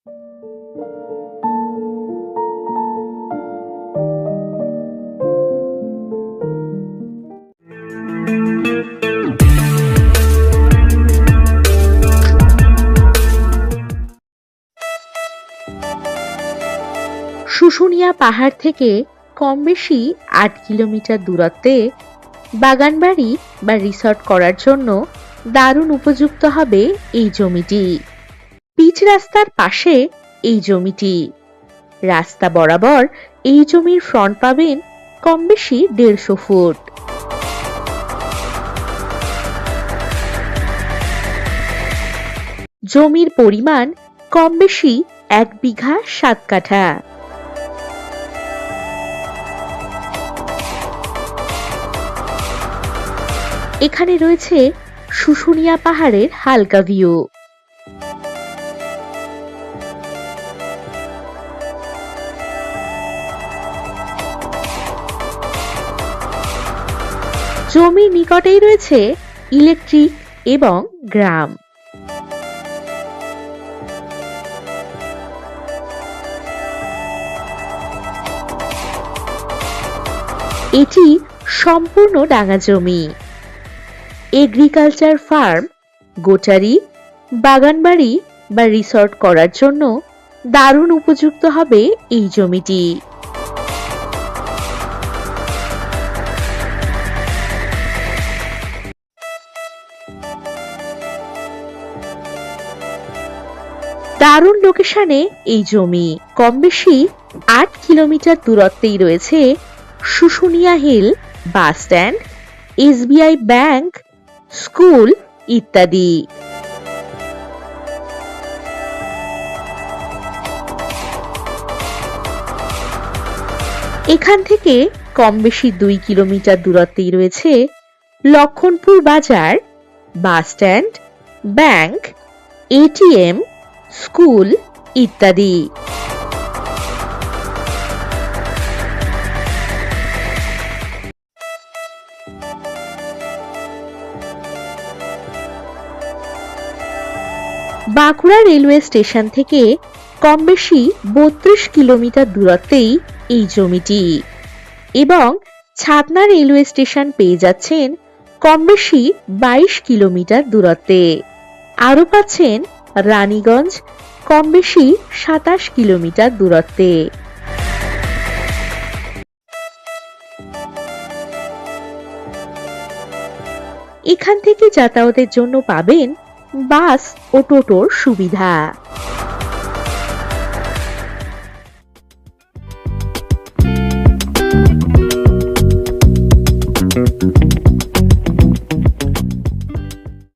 শুশুনিয়া পাহাড় থেকে কম বেশি ৮ কিলোমিটার দূরত্বে বাগানবাড়ি বা রিসর্ট করার জন্য দারুণ উপযুক্ত হবে এই জমিটি। পিচ রাস্তার পাশে এই জমিটি। রাস্তা বরাবর এই জমির ফ্রন্ট পাবেন কম বেশি ১৫০ ফুট। জমির পরিমাণ কম বেশি ১ বিঘা ৭ কাঠা। এখানে রয়েছে শুশুনিয়া পাহাড়ের হালকা ভিউ। জমির নিকটেই রয়েছে ইলেকট্রিক এবং গ্রাম। এটি সম্পূর্ণ ডাঙা জমি। এগ্রিকালচার ফার্ম, গোটারি, বাগানবাড়ি বা রিসর্ট করার জন্য দারুণ উপযুক্ত হবে এই জমিটি। দারুণ লোকেশনে এই জমি। কম বেশি ৮ কিলোমিটার দূরত্বেই রয়েছে Susunia hill bus stand, SBI bank, school ইত্যাদি। এখান থেকে কম বেশি ২ কিলোমিটার দূরত্বেই রয়েছে লক্ষণপুর বাজার, bus stand, bank, ATM, school ইত্যাদি। বাঁকুড়া রেলওয়ে স্টেশন থেকে কম বেশি ৩২ কিলোমিটার দূরত্বেই এই জমিটি এবং ছাতনা রেলওয়ে স্টেশন পেয়ে যাচ্ছেন কম বেশি ২২ কিলোমিটার দূরত্বে। আরও পাচ্ছেন রানীগঞ্জ কম বেশি ২৭ কিলোমিটার দূরত্বে। এখান থেকে যাতায়াতের জন্য পাবেন বাস ও টোটোর সুবিধা।